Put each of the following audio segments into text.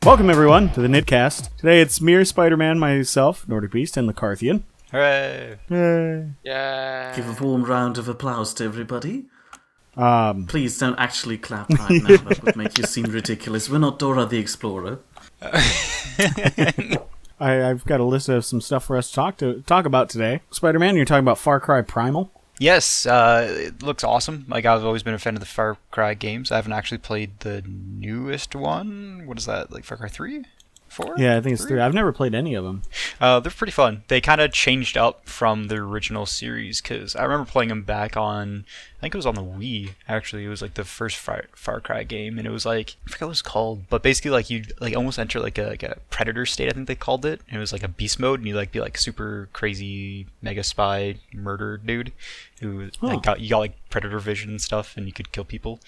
Welcome everyone to the Niddcast. Today it's MereSpiderman, myself, Nordic Beast, and Lacarthian. Hooray! Yay! Yeah. Give a warm round of applause to everybody. Please don't actually clap right now. That would make you seem ridiculous. We're not Dora the Explorer. I've got a list of some stuff for us to talk about today. Spider-Man, you're talking about Far Cry Primal. Yes, it looks awesome. Like, I've always been a fan of the Far Cry games. I haven't actually played the newest one. What is that, like Far Cry 3? 4? Yeah, I think it's 3. I've never played any of them. They're pretty fun. They kind of changed up from the original series, because I remember playing them back on, I think it was on the Wii, actually. It was like the first Far Cry game, and it was like, I forgot what it was called, but basically like you'd like almost enter like a predator state, I think they called it. And it was like a beast mode, and you'd like be like super crazy mega spy murder dude who like you got like predator vision and stuff, and you could kill people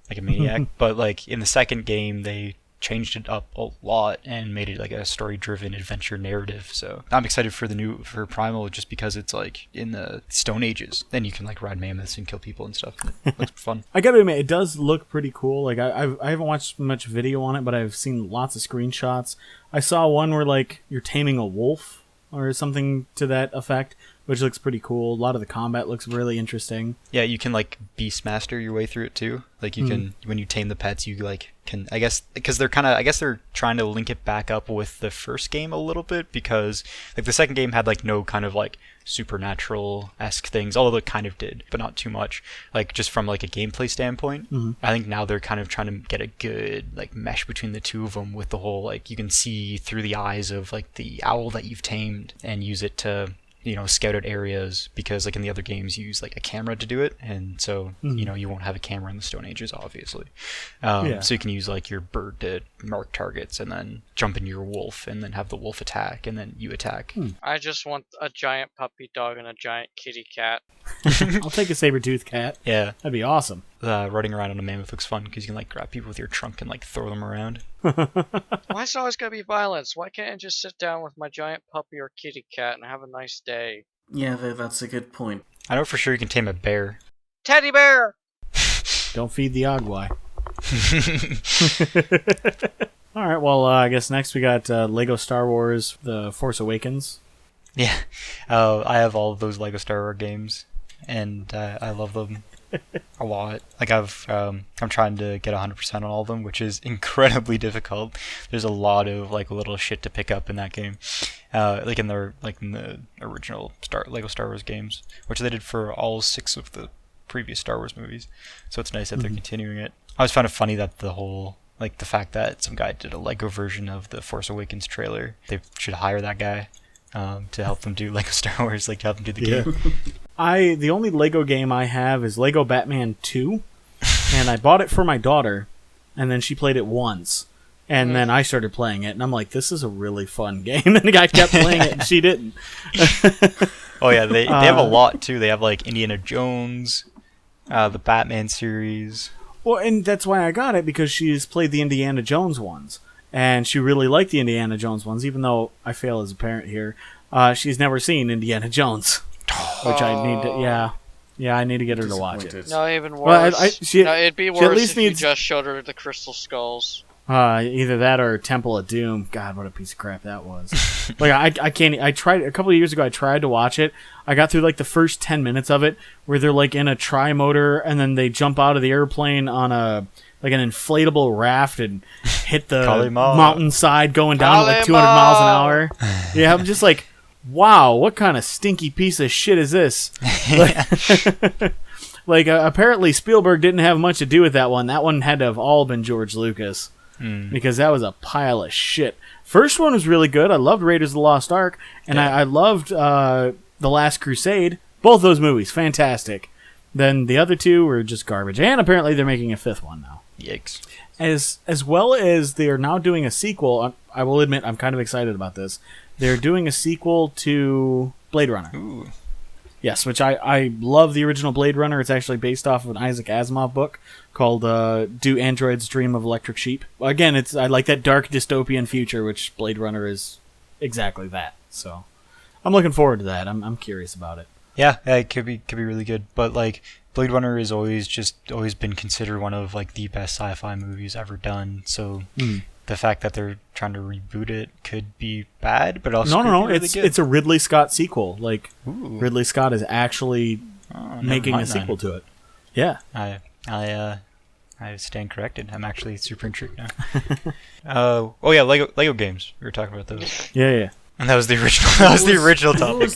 like a maniac. But like in the second game, they changed it up a lot and made it like a story-driven adventure narrative. So I'm excited for for Primal, just because it's like in the Stone Ages. Then you can like ride mammoths and kill people and stuff. It looks fun. I gotta admit, it does look pretty cool. Like I haven't watched much video on it, but I've seen lots of screenshots. I saw one where like you're taming a wolf or something to that effect, which looks pretty cool. A lot of the combat looks really interesting. Yeah, you can like Beastmaster your way through it too. Like you can, when you tame the pets, you like can, I guess, because they're trying to link it back up with the first game a little bit, because like the second game had like no kind of like supernatural-esque things, although it kind of did, but not too much. Like just from like a gameplay standpoint, I think now they're kind of trying to get a good like mesh between the two of them, with the whole like you can see through the eyes of like the owl that you've tamed and use it to, you know, scout out areas, because like in the other games you use like a camera to do it, and so you know, you won't have a camera in the Stone Ages, obviously. So you can use like your bird to mark targets, and then jump into your wolf, and then have the wolf attack, and then you attack. I just want a giant puppy dog and a giant kitty cat. I'll take a saber-toothed cat. Yeah, That'd be awesome. Riding around on a mammoth looks fun, because you can like grab people with your trunk and like throw them around. Why is it always gotta be violence? Why can't I just sit down with my giant puppy or kitty cat and have a nice day? Yeah, that's a good point. I know for sure you can tame a bear. Teddy bear! Don't feed the Ogwai. Alright, well, I guess next we got Lego Star Wars The Force Awakens. Yeah, I have all of those Lego Star Wars games, and I love them a lot. Like I'm trying to get 100% on all of them, which is incredibly difficult. There's a lot of like little shit to pick up in that game, like in the original Lego Star Wars games, which they did for all 6 of the previous Star Wars movies. So it's nice that they're continuing it. I always found it funny that the fact that some guy did a Lego version of the Force Awakens trailer. They should hire that guy to help them do Lego Star Wars, like to help them do the game. The only Lego game I have is Lego Batman 2, and I bought it for my daughter, and then she played it once, and then I started playing it, and I'm like, this is a really fun game, and the guy kept playing it, and she didn't. Oh yeah, they have a lot too. They have like Indiana Jones, the Batman series. Well, and that's why I got it, because she's played the Indiana Jones ones, and she really liked the Indiana Jones ones, even though I fail as a parent here. She's never seen Indiana Jones. Which I need to, I need to get her to watch it. No, even worse. Well, it'd be worse if you just showed her the Crystal Skulls. Either that or Temple of Doom. God, what a piece of crap that was. Like I can't. I tried a couple of years ago. I tried to watch it. I got through like the first 10 minutes of it, where they're like in a tri-motor, and then they jump out of the airplane on an inflatable raft and hit the mountainside going down at like 200 miles an hour. Yeah, I'm just like, wow, what kind of stinky piece of shit is this? Apparently Spielberg didn't have much to do with that one. That one had to have all been George Lucas, because that was a pile of shit. First one was really good. I loved Raiders of the Lost Ark, and I loved The Last Crusade. Both those movies, fantastic. Then the other 2 were just garbage, and apparently they're making a 5th one now. Yikes. As well as they are now doing a sequel. I will admit, I'm kind of excited about this. They're doing a sequel to Blade Runner. Ooh. Yes, which I love the original Blade Runner. It's actually based off of an Isaac Asimov book called Do Androids Dream of Electric Sheep? Again, I like that dark dystopian future, which Blade Runner is exactly that. So I'm looking forward to that. I'm curious about it. Yeah, it could be really good. But like Blade Runner has always been considered one of like the best sci-fi movies ever done. So the fact that they're trying to reboot it could be bad, but also no. really good. It's a Ridley Scott sequel. Like Ooh. Ridley Scott is actually making a sequel to it. Yeah. I stand corrected. I'm actually super intrigued now. Lego games. We were talking about those. Yeah. And that was the original. That was the original topic.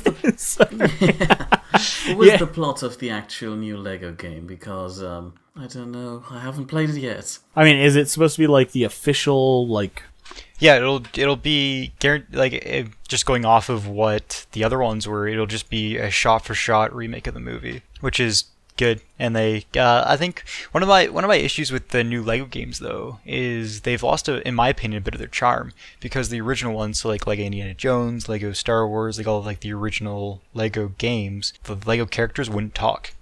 What was the plot of the actual new Lego game? Because I don't know. I haven't played it yet. I mean, is it supposed to be like the official like? Yeah, it'll be just going off of what the other ones were. It'll just be a shot-for-shot remake of the movie, which is good. And they, I think one of my issues with the new Lego games though is they've lost, in my opinion, a bit of their charm, because the original ones, so like Lego Indiana Jones, Lego Star Wars, like all of like the original Lego games, the Lego characters wouldn't talk.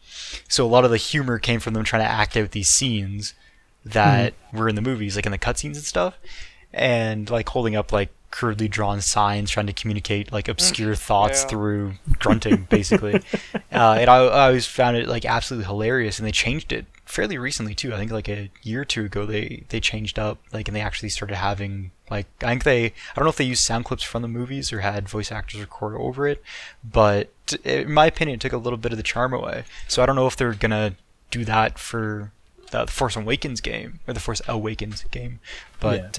So a lot of the humor came from them trying to act out these scenes that were in the movies, like in the cutscenes and stuff, and like holding up like crudely drawn signs trying to communicate like obscure thoughts through grunting basically. And I always found it like absolutely hilarious, and they changed it fairly recently too. I think like a year or two ago they changed up, like, and they actually started having like, I don't know if they used sound clips from the movies or had voice actors record over it, but in my opinion it took a little bit of the charm away. So I don't know if they're gonna do that for the Force Awakens game, or the Force Awakens game, but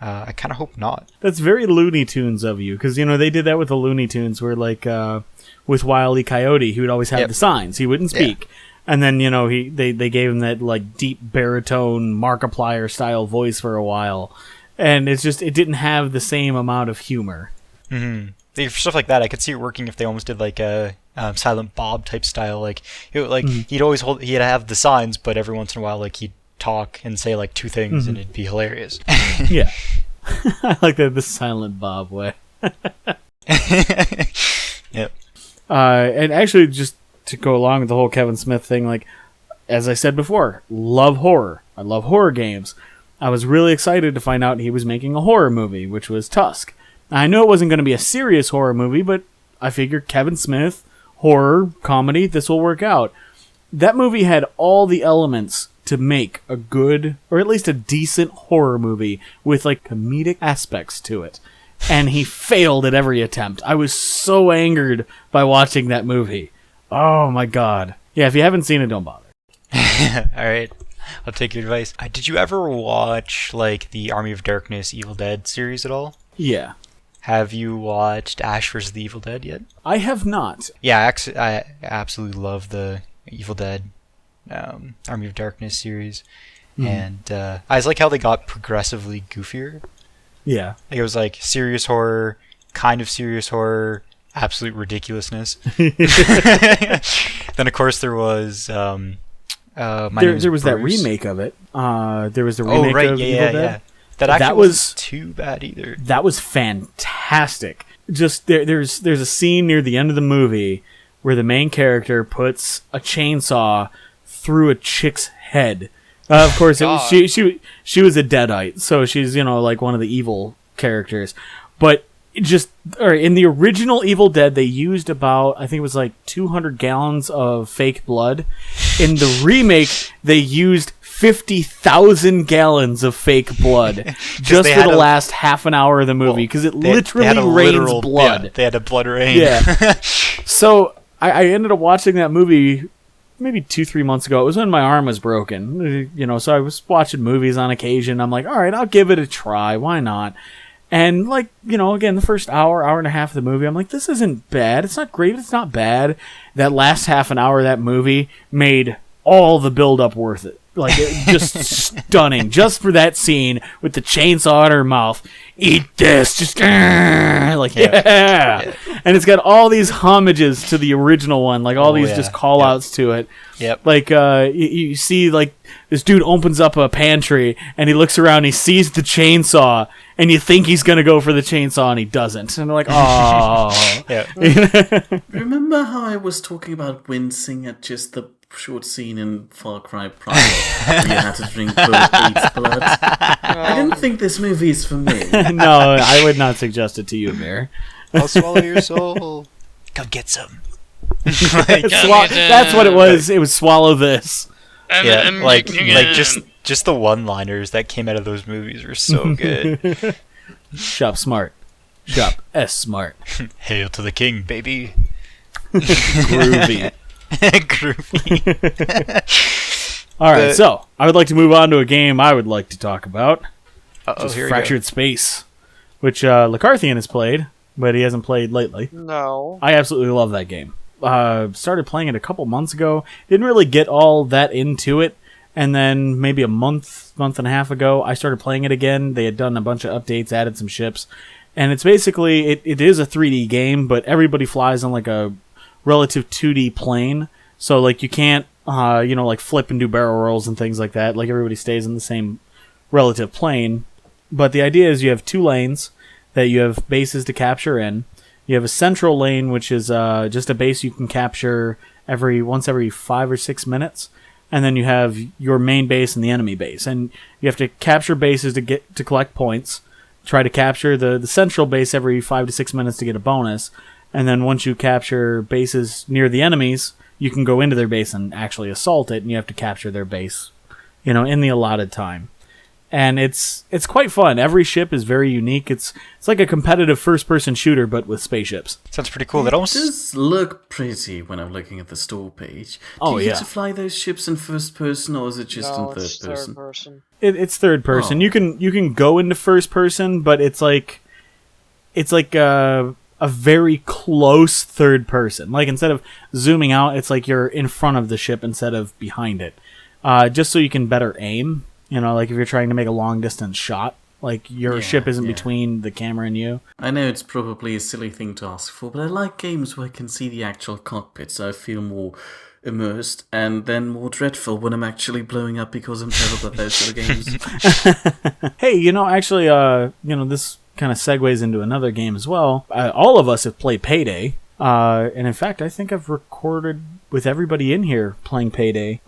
I kind of hope not. That's very Looney Tunes of you, because, you know, they did that with the Looney Tunes, where, like, with Wile E. Coyote, he would always have the signs. He wouldn't speak. Yeah. And then, you know, they gave him that, like, deep baritone Markiplier-style voice for a while. And it's just, it didn't have the same amount of humor. Mm-hmm. For stuff like that, I could see it working if they almost did, like, a Silent Bob type style. Like, he'd have the signs, but every once in a while, like, he'd talk and say like two things and it'd be hilarious. Yeah. I like that, the Silent Bob way. Yep. And actually, just to go along with the whole Kevin Smith thing, like, as I said before, love horror. I love horror games. I was really excited to find out he was making a horror movie, which was Tusk. I knew it wasn't going to be a serious horror movie, but I figured Kevin Smith, horror, comedy, this will work out. That movie had all the elements to make a good, or at least a decent horror movie with like comedic aspects to it. And he failed at every attempt. I was so angered by watching that movie. Oh my god. Yeah, if you haven't seen it, don't bother. Alright, I'll take your advice. Did you ever watch like the Army of Darkness Evil Dead series at all? Yeah. Have you watched Ash vs. the Evil Dead yet? I have not. Yeah, I absolutely love the Evil Dead Army of Darkness series, and I just like how they got progressively goofier. Yeah, like it was like serious horror, kind of serious horror, absolute ridiculousness. Then of course there was there was that remake of it. There was the remake of Evil Dead. That wasn't too bad either. That was fantastic. Just there's a scene near the end of the movie where the main character puts a chainsaw through a chick's head. Of course, she was a Deadite, so she's, you know, like one of the evil characters. But in the original Evil Dead, they used about, I think it was like 200 gallons of fake blood. In the remake, they used 50,000 gallons of fake blood just for the last half an hour of the movie, because it literally rains blood. Yeah, they had a blood rain. Yeah. So I ended up watching that movie maybe 2-3 months ago. It was when my arm was broken, you know, so I was watching movies on occasion. I'm like, all right, I'll give it a try. Why not? And, like, you know, again, the first hour and a half of the movie, I'm like, this isn't bad. It's not great. It's not bad. That last half an hour of that movie made all the build-up worth it. Like, just stunning. Just for that scene with the chainsaw in her mouth. Eat this. Just, like, yeah. And it's got all these homages to the original one. Like, all these just call-outs to it. Yep. Like, you see, like, this dude opens up a pantry, and he looks around, and he sees the chainsaw, and you think he's going to go for the chainsaw, and he doesn't. And they're like, oh. Remember how I was talking about wincing at just the short scene in Far Cry Primal where you had to drink Bill 8's blood? I didn't think this movie is for me. No, I would not suggest it to you, Bear. I'll swallow your soul. Come get some. That's what it was. It was swallow this. Yeah, like just Just the one-liners that came out of those movies were so good. Shop smart. Shop S smart. Hail to the king, baby. Groovy. Groovy. All right, so I would like to move on to a game I would like to talk about. Here we go. Fractured Space, which Lacarthian has played, but he hasn't played lately. No. I absolutely love that game. Started playing it a couple months ago. Didn't really get all that into it. And then maybe a month and a half ago, I started playing it again. They had done a bunch of updates, added some ships. And it's basically, it is a 3D game, but everybody flies on like a relative 2D plane. So like you can't, like flip and do barrel rolls and things like that. Like everybody stays in the same relative plane. But the idea is you have 2 lanes that you have bases to capture in. You have a central lane, which is just a base you can capture once every 5 or 6 minutes. And then you have your main base and the enemy base. And you have to capture bases to collect points. Try to capture the central base every 5 to 6 minutes to get a bonus. And then once you capture bases near the enemies, you can go into their base and actually assault it. And you have to capture their base, in the allotted time. And it's quite fun. Every ship is very unique. It's like a competitive first-person shooter, but with spaceships. Sounds pretty cool. It does look pretty when I'm looking at the store page. Do you get to fly those ships in first person, or is it just in third person? It's third person. Oh. You can go into first person, but it's like a very close third person. Like instead of zooming out, it's like you're in front of the ship instead of behind it. Just so you can better aim. Like if you're trying to make a long distance shot, like your ship isn't between the camera and you. I know it's probably a silly thing to ask for, but I like games where I can see the actual cockpit, so I feel more immersed, and then more dreadful when I'm actually blowing up because I'm terrible at those sort of games. Hey, actually, this kind of segues into another game as well. All of us have played Payday, and in fact, I think I've recorded with everybody in here playing Payday,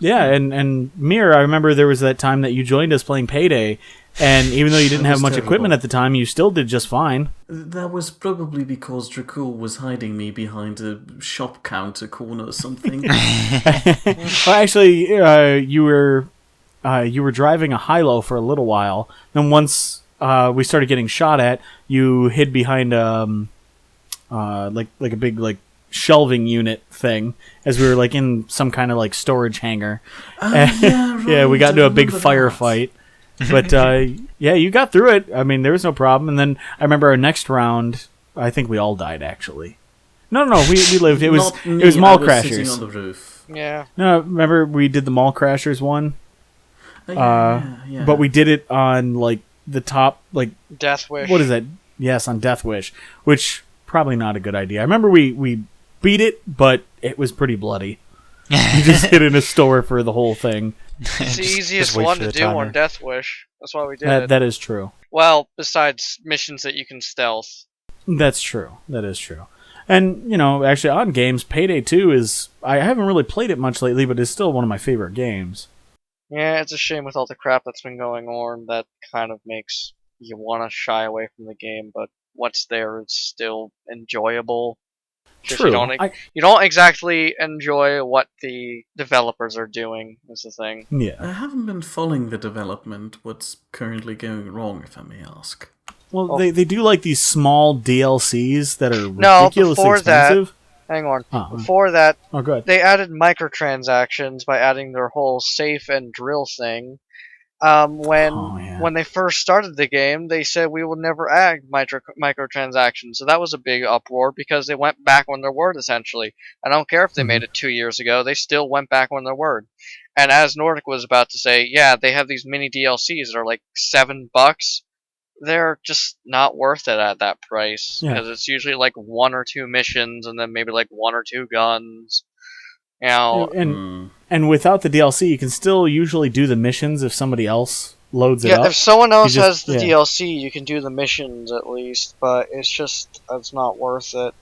Yeah, and Mir, I remember there was that time that you joined us playing Payday, and even though you didn't have much equipment at the time, you still did just fine. That was probably because Dracul was hiding me behind a shop counter corner or something. Well, actually, you were driving a high-low for a little while. Then once we started getting shot at, you hid behind like a big shelving unit thing as we were like in some kind of like storage hangar. Yeah, we got into a big firefight. But you got through it. I mean, there was no problem. And then I remember our next round, I think we all died actually. No, we lived. It was Mall Crashers. Sitting on the roof. Yeah. No, remember we did the Mall Crashers one? Yeah. But we did it on like the top, like Death Wish. What is that? Yes, on Death Wish, which probably not a good idea. I remember we beat it, but it was pretty bloody. You just hid in a store for the whole thing. It's the easiest one to do on Death Wish. That's why we did it. That is true. Well, besides missions that you can stealth. That's true. That is true. And, actually on games, Payday 2 is... I haven't really played it much lately, but it's still one of my favorite games. Yeah, it's a shame with all the crap that's been going on. That kind of makes you want to shy away from the game, but what's there is still enjoyable. True. You don't exactly enjoy what the developers are doing, is the thing. Yeah. I haven't been following the development. What's currently going wrong, if I may ask? Well, they do like these small DLCs that are ridiculously expensive. Hang on. Before that, good. They added microtransactions by adding their whole safe and drill thing. When they first started the game, they said we will never add microtransactions. So that was a big uproar because they went back on their word, essentially. I don't care if they made it 2 years ago, they still went back on their word. And as Nordic was about to say, yeah, they have these mini DLCs that are like $7. They're just not worth it at that price. Because it's usually like 1 or 2 missions and then maybe like 1 or 2 guns. And without the DLC, you can still usually do the missions if somebody else loads it up. Yeah, if someone else has the DLC, you can do the missions at least, but it's not worth it.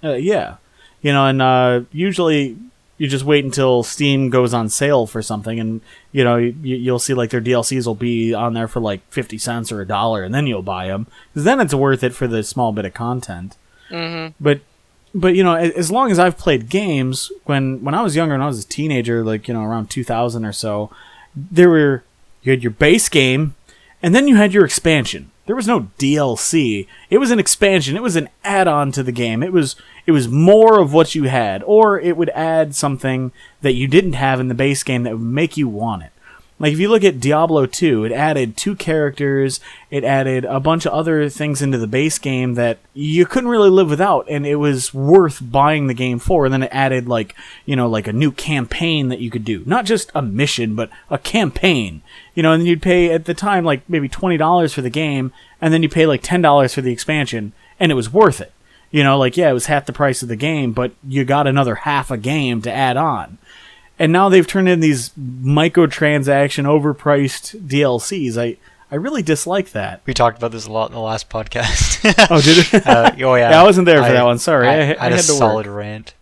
And usually you just wait until Steam goes on sale for something, and you'll see like their DLCs will be on there for like 50 cents or $1, and then you'll buy them because then it's worth it for the small bit of content. Mm-hmm. But as long as I've played games, when I was younger and I was a teenager, like around 2000 or so, you had your base game, and then you had your expansion. There was no DLC. It was an expansion. It was an add-on to the game. It was more of what you had, or it would add something that you didn't have in the base game that would make you want it. Like, if you look at Diablo 2, it added 2 characters, it added a bunch of other things into the base game that you couldn't really live without, and it was worth buying the game for. And then it added, like a new campaign that you could do. Not just a mission, but a campaign. And you'd pay, at the time, like, maybe $20 for the game, and then you pay, like, $10 for the expansion, and it was worth it. It was half the price of the game, but you got another half a game to add on. And now they've turned in these microtransaction, overpriced DLCs. I really dislike that. We talked about this a lot in the last podcast. Oh, did it? Oh, yeah. Yeah, I wasn't there for that one. Sorry. I had a to solid work. rant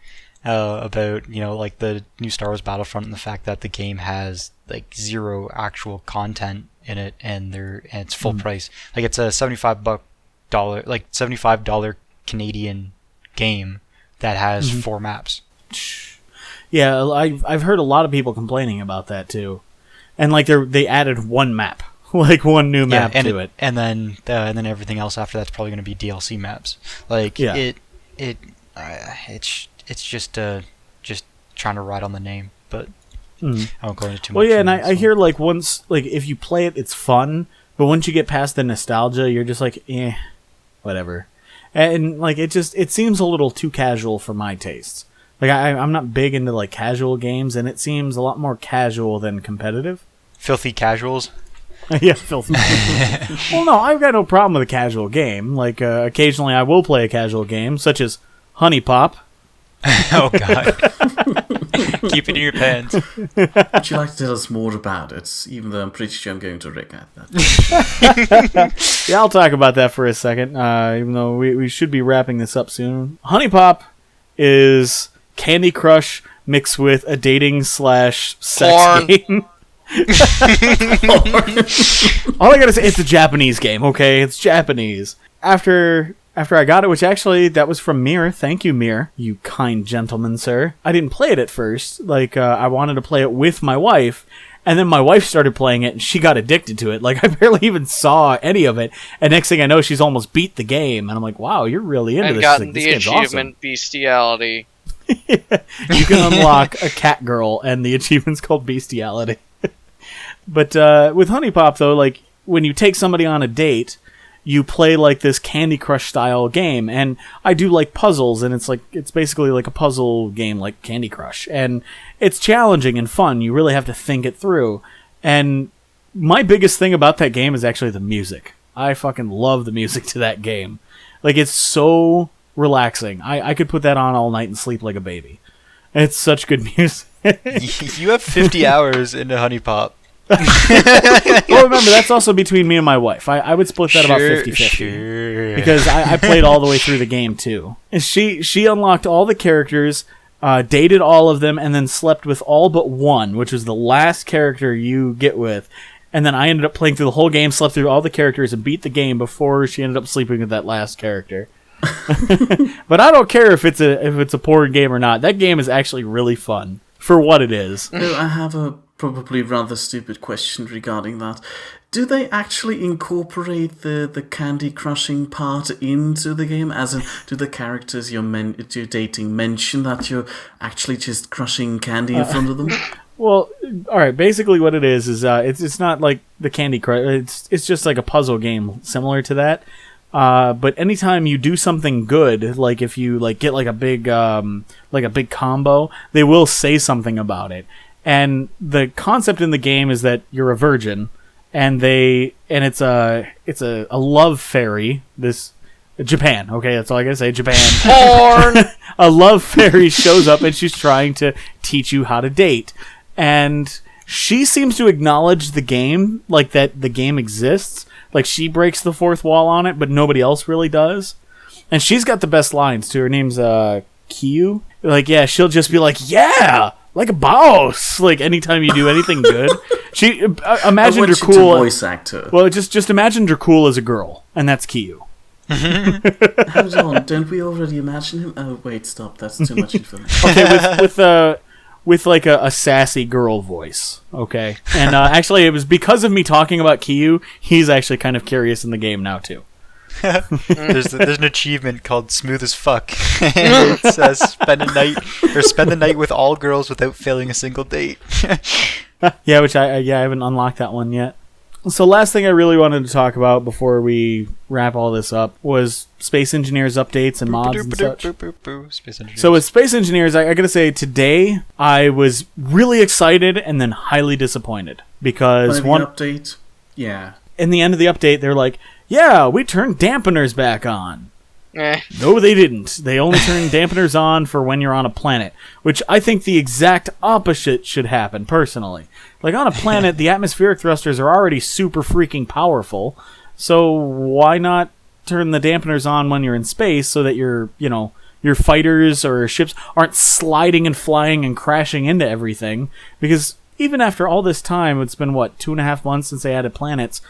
about, like the new Star Wars Battlefront and the fact that the game has like 0 actual content in it, and it's full price. Like, it's a $75 Canadian game that has 4 maps. Yeah, I've heard a lot of people complaining about that too, and like they added 1 map, like 1 new map to it, and then everything else after that's probably going to be DLC maps. Like, it's just trying to ride on the name, but I won't go into too much. Well, yeah, and I hear like once, like, if you play it, it's fun, but once you get past the nostalgia, you're just like, whatever, and like it seems a little too casual for my tastes. Like, I'm not big into, like, casual games, and it seems a lot more casual than competitive. Filthy casuals? Yeah, filthy. Well, no, I've got no problem with a casual game. Like, occasionally I will play a casual game, such as HuniePop. Oh, God. Keep it in your pants. Would you like to tell us more about it? Even though I'm pretty sure I'm going to Rick at that. Yeah, I'll talk about that for a second, even though we should be wrapping this up soon. HuniePop is Candy Crush mixed with a dating/sex game. All I gotta say, it's a Japanese game, okay? It's Japanese. After I got it, which actually, that was from Mere. Thank you, Mere. You kind gentleman, sir. I didn't play it at first. Like, I wanted to play it with my wife, and then my wife started playing it, and she got addicted to it. Like, I barely even saw any of it, and next thing I know, she's almost beat the game, and I'm like, wow, you're really into this. And gotten like, the achievement, awesome. Bestiality. You can unlock a cat girl, and the achievement's called Bestiality. But with HuniePop, though, like, when you take somebody on a date, you play like this Candy Crush style game, and I do like puzzles, and it's basically like a puzzle game like Candy Crush, and it's challenging and fun. You really have to think it through. And my biggest thing about that game is actually the music. I fucking love the music to that game. Like, it's so relaxing. I could put that on all night and sleep like a baby. It's such good music. You have 50 hours into HuniePop. Well, remember, that's also between me and my wife. I would split that about 50-50. Sure. Because I played all the way through the game, too. And she unlocked all the characters, dated all of them, and then slept with all but one, which was the last character you get with. And then I ended up playing through the whole game, slept through all the characters, and beat the game before she ended up sleeping with that last character. But I don't care if it's a poor game or not. That game is actually really fun for what it is. I have a probably rather stupid question regarding that. Do they actually incorporate the candy crushing part into the game? As in, do the characters you're dating mention that you're actually just crushing candy in front of them? Well, all right. Basically, what it is it's not like the Candy Crush. It's just like a puzzle game similar to that. But anytime you do something good, like if you like get like a big combo, they will say something about it. And the concept in the game is that you're a virgin, and it's a love fairy. Japan, okay, that's all I gotta say. Japan. Porn. A love fairy shows up, and she's trying to teach you how to date. And she seems to acknowledge the game, like that the game exists. Like, she breaks the fourth wall on it, but nobody else really does. And she's got the best lines, too. Her name's Kiyu. Like, yeah, she'll just be like, yeah, like a boss. Like, anytime you do anything good. She imagine Dracul. Voice actor. Well, just imagine Dracul as a girl, and that's Kiyu. Hold on, don't we already imagine him? Oh, wait, stop. That's too much information. Okay, with like a sassy girl voice. Okay, and actually, it was because of me talking about Kiyu. He's actually kind of curious in the game now too. There's an achievement called Smooth as Fuck. And it says spend the night with all girls without failing a single date. Yeah, which I haven't unlocked that one yet. So last thing I really wanted to talk about before we wrap all this up was Space Engineers updates and mods and such. Space Engineers. So with Space Engineers, I gotta say today I was really excited and then highly disappointed because By the update, yeah. In the end of the update, they're like, "Yeah, we turned dampeners back on." No, they didn't. They only turned dampeners on for when you're on a planet, which I think the exact opposite should happen, personally. Like, on a planet, the atmospheric thrusters are already super freaking powerful, so why not turn the dampeners on when you're in space so that your fighters or ships aren't sliding and flying and crashing into everything? Because even after all this time, it's been, 2.5 months since they added planets.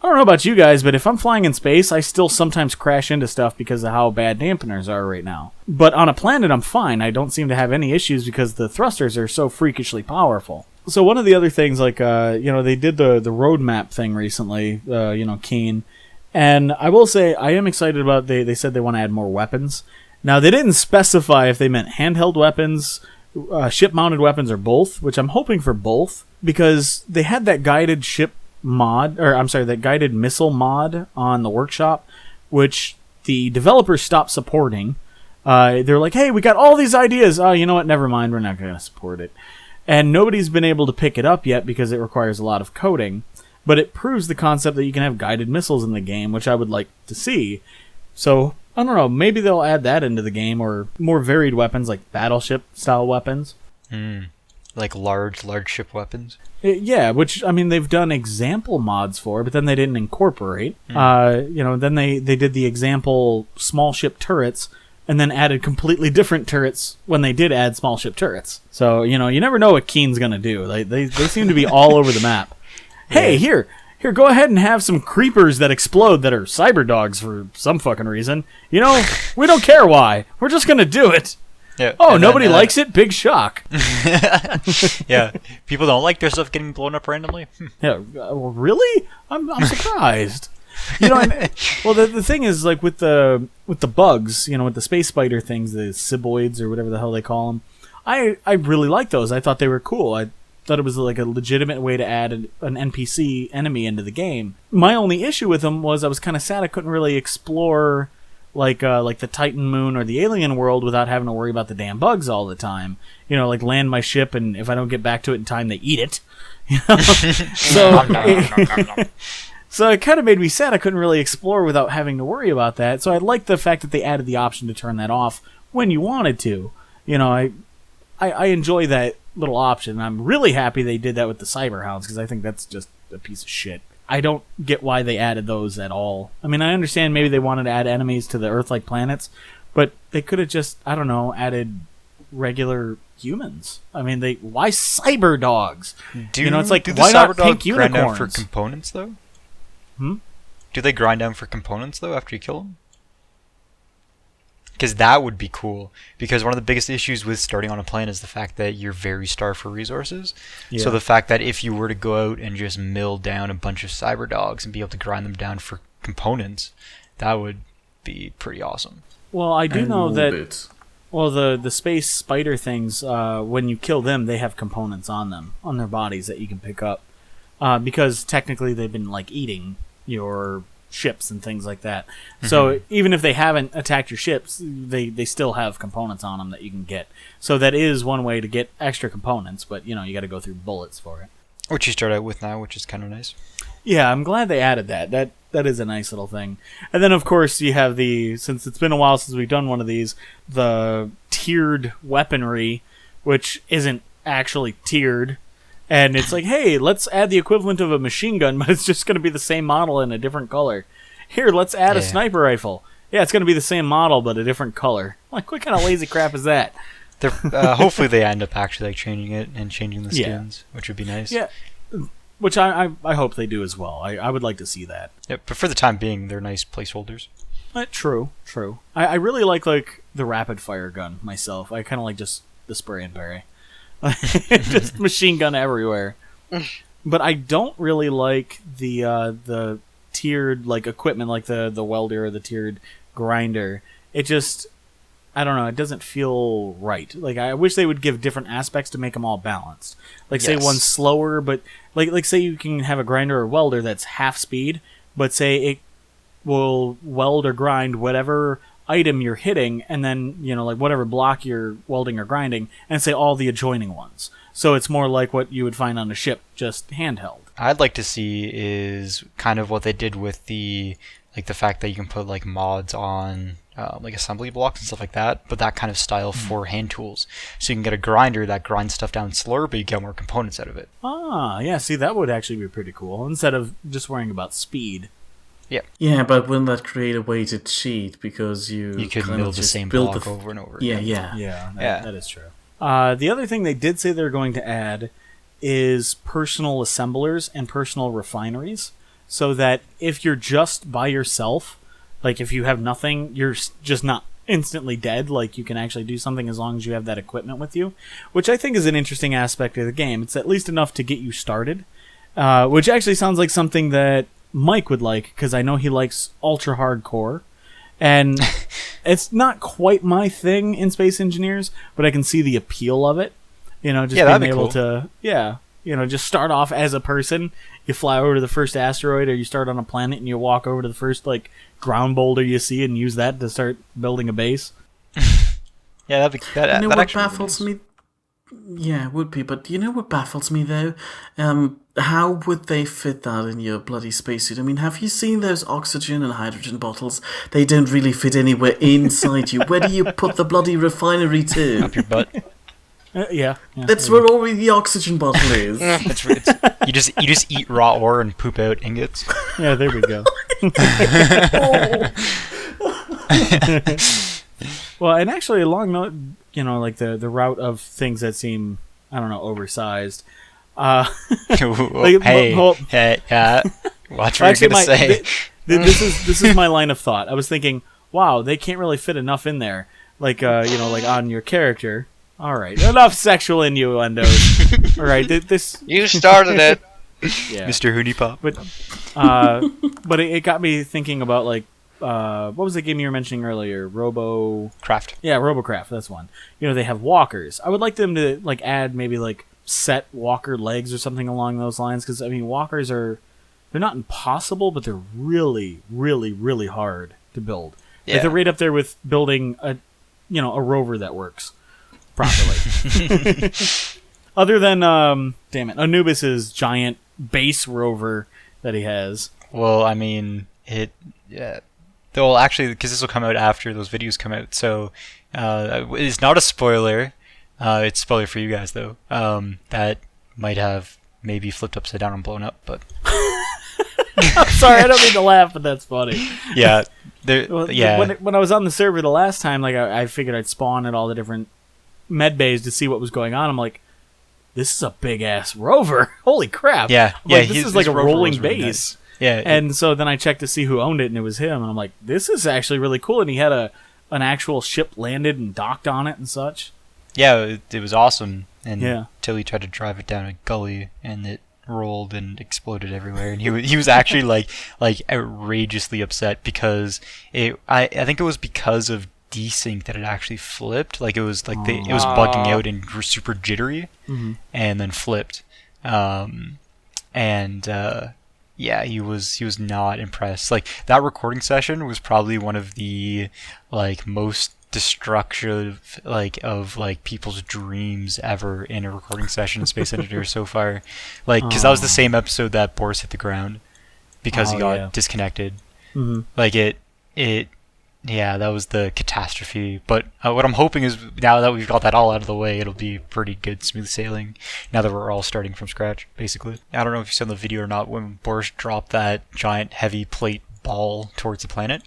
I don't know about you guys, but if I'm flying in space, I still sometimes crash into stuff because of how bad dampeners are right now. But on a planet, I'm fine. I don't seem to have any issues because the thrusters are so freakishly powerful. So one of the other things, like, they did the roadmap thing recently, Keen. And I will say, I am excited about, they said they want to add more weapons. Now, they didn't specify if they meant handheld weapons, ship-mounted weapons, or both, which I'm hoping for both, because they had that guided ship that guided missile mod on the workshop, which the developers stopped supporting. They're like, hey, we got all these ideas. Oh, you know what? Never mind. We're not going to support it. And nobody's been able to pick it up yet because it requires a lot of coding. But it proves the concept that you can have guided missiles in the game, which I would like to see. So, I don't know. Maybe they'll add that into the game, or more varied weapons like battleship-style weapons. Like large ship weapons? Yeah, which, I mean, they've done example mods for, but then they didn't incorporate. Then they did the example small ship turrets, and then added completely different turrets when they did add small ship turrets. So, you never know what Keen's going to do. They seem to be all over the map. Hey, here, go ahead and have some creepers that explode that are cyber dogs for some fucking reason. We don't care why. We're just going to do it. Yeah, oh, nobody likes it? Big shock. Yeah, people don't like their stuff getting blown up randomly. Yeah, really? I'm surprised. Well, the thing is, like, with the bugs, with the space spider things, the cyboids or whatever the hell they call them, I really like those. I thought they were cool. I thought it was like a legitimate way to add an NPC enemy into the game. My only issue with them was I was kind of sad I couldn't really explore like the Titan moon or the alien world without having to worry about the damn bugs all the time. Like land my ship, and if I don't get back to it in time, they eat it. So it kind of made me sad I couldn't really explore without having to worry about that. So I like the fact that they added the option to turn that off when you wanted to. I enjoy that little option. I'm really happy they did that with the Cyberhounds, because I think that's just a piece of shit. I don't get why they added those at all. I mean, I understand maybe they wanted to add enemies to the Earth-like planets, but they could have just, I don't know, added regular humans. I mean, why cyber dogs? It's like, why not pink unicorns? Grind down for components, though? Do they grind down for components, though, after you kill them? Because that would be cool. Because one of the biggest issues with starting on a planet is the fact that you're very starved for resources. Yeah. So the fact that if you were to go out and just mill down a bunch of cyber dogs and be able to grind them down for components, that would be pretty awesome. Well, I do know that... Well, the space spider things, when you kill them, they have components on them, on their bodies that you can pick up. Because technically they've been, like, eating your ships and things like that. So even if they haven't attacked your ships, they still have components on them that you can get. So that is one way to get extra components, but you got to go through bullets for it. Which you start out with now, which is kind of nice. Yeah, I'm glad they added that. That is a nice little thing. And then of course you have since it's been a while since we've done one of these, the tiered weaponry, which isn't actually tiered. And it's like, hey, let's add the equivalent of a machine gun, but it's just going to be the same model in a different color. Here, let's add a sniper rifle. Yeah, it's going to be the same model, but a different color. Like, what kind of lazy crap is that? Hopefully they end up actually changing it and changing the skins, which would be nice. Yeah, which I hope they do as well. I would like to see that. Yeah, but for the time being, they're nice placeholders. True. I really like the rapid fire gun myself. I kind of like just the spray and parry. Just machine gun everywhere. But I don't really like the tiered like equipment, like the welder or the tiered grinder. It just, I don't know, it doesn't feel right. Like, I wish they would give different aspects to make them all balanced. Like, say one's slower, but like say you can have a grinder or welder that's half speed, but say it will weld or grind whatever item you're hitting, and then, you know, like whatever block you're welding or grinding, and say all the adjoining ones. So it's more like what you would find on a ship, just handheld. I'd like to see is kind of what they did with the fact that you can put like mods on like assembly blocks and stuff like that, but that kind of style for hand tools. So you can get a grinder that grinds stuff down slower, but you get more components out of it. Ah, yeah, see, that would actually be pretty cool, instead of just worrying about speed. Yeah. Yeah, but wouldn't that create a way to cheat, because you could kind build of the just same build block over and over Yeah, again. Yeah, that is true. The other thing they did say they're going to add is personal assemblers and personal refineries, so that if you're just by yourself, like if you have nothing, you're just not instantly dead. Like, you can actually do something as long as you have that equipment with you, which I think is an interesting aspect of the game. It's at least enough to get you started, which actually sounds like something that Mike would like, because I know he likes ultra hardcore, and it's not quite my thing in Space Engineers, but I can see the appeal of it. You know, just being able to, you know, just start off as a person. You fly over to the first asteroid, or you start on a planet and you walk over to the first like ground boulder you see and use that to start building a base. Yeah, that you know that what baffles me? Yeah, it would be, but you know what baffles me though? How would they fit that in your bloody spacesuit? I mean, have you seen those oxygen and hydrogen bottles? They don't really fit anywhere inside you. Where do you put the bloody refinery to? Up your butt. Yeah, That's where all the oxygen bottle is. You just eat raw ore and poop out ingots. Yeah, there we go. Well, and actually, along like the route of things that seem, I don't know, oversized. Hey, watch what you're gonna say. This is my line of thought. I was thinking, wow, they can't really fit enough in there, like like on your character. All right, enough sexual innuendos. All right, this You started it. yeah. Mr. HuniePop. But it got me thinking about like what was the game you were mentioning earlier? Craft. Yeah, RoboCraft. That's one. You know, they have walkers. I would like them to like add maybe like set walker legs or something along those lines, because I mean walkers they're not impossible, but they're really, really, really hard to build. Yeah. Like, they're right up there with building a rover that works properly. Other than Anubis's giant base rover that he has. Well, I mean, well, actually, because this will come out after those videos come out, so it's not a spoiler. It's a spoiler for you guys, though. That might have maybe flipped upside down and blown up, but... I'm sorry, I don't mean to laugh, but that's funny. Yeah. When I was on the server the last time, like I figured I'd spawn at all the different med bays to see what was going on. I'm like, this is a big ass rover. Holy crap! Yeah, this is like a rolling base. Nice. Yeah, and so then I checked to see who owned it, and it was him. And I'm like, this is actually really cool. And he had an actual ship landed and docked on it and such. Yeah, it was awesome. And yeah. Till he tried to drive it down a gully, and it rolled and exploded everywhere, and he was actually like outrageously upset because I think it was because of desync that it actually flipped. Like it was like it was bugging out and super jittery, and then flipped. Yeah, he was not impressed. Like that recording session was probably one of the like most destructive of people's dreams ever in a recording session in Space Engineers so far. Like, because that was the same episode that Boris hit the ground because he got disconnected. Like yeah, that was the catastrophe. But what I'm hoping is now that we've got that all out of the way, it'll be pretty good, smooth sailing. Now that we're all starting from scratch, basically. I don't know if you saw the video or not when Boris dropped that giant heavy plate ball towards the planet.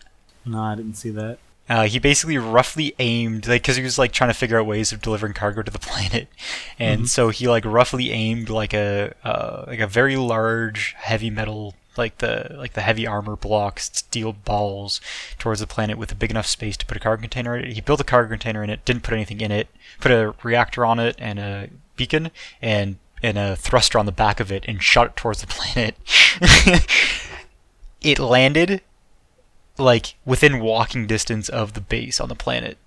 No, I didn't see that. He basically roughly aimed, because he was trying to figure out ways of delivering cargo to the planet, and so he roughly aimed a very large heavy metal, like the heavy armor blocks, steel balls towards the planet with a big enough space to put a cargo container in it. He built a cargo container in it, didn't put anything in it, put a reactor on it and a beacon and a thruster on the back of it and shot it towards the planet. It landed like within walking distance of the base on the planet.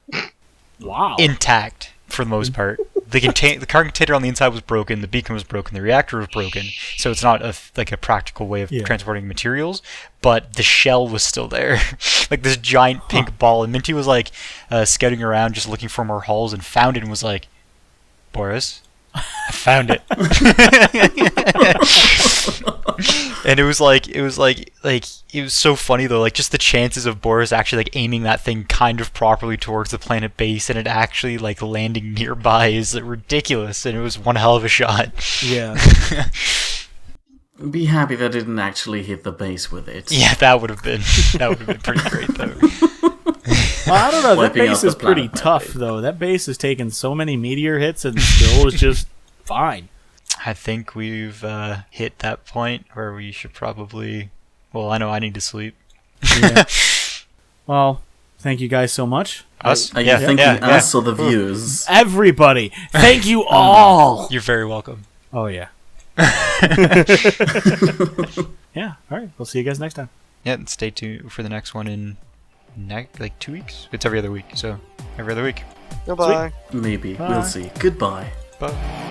Wow. Intact for the most part. The cargo container on the inside was broken, the beacon was broken, the reactor was broken, so it's not a practical way of transporting materials, but the shell was still there. Like this giant pink ball, and Minty was like scouting around just looking for more hulls and found it and was like, Boris, I found it. And it was so funny though, like just the chances of Boris actually like aiming that thing kind of properly towards the planet base and it actually like landing nearby is ridiculous, and it was one hell of a shot. Yeah. Be happy that it didn't actually hit the base with it. Yeah, that would have been pretty great though. Well, I don't know. That Wiping out base the is pretty planet, tough, maybe. though. That base has taken so many meteor hits and still is just fine. I think we've hit that point where we should probably... Well, I know I need to sleep. Yeah. Well, thank you guys so much. Us? Are you thinking us or the viewers? Everybody. Thank you all. You're very welcome. Oh, yeah. Yeah. All right. We'll see you guys next time. Yeah, and stay tuned for the next one in... 2 weeks? It's every other week, so every other week. Goodbye. Maybe. Bye. We'll see. Goodbye. Bye.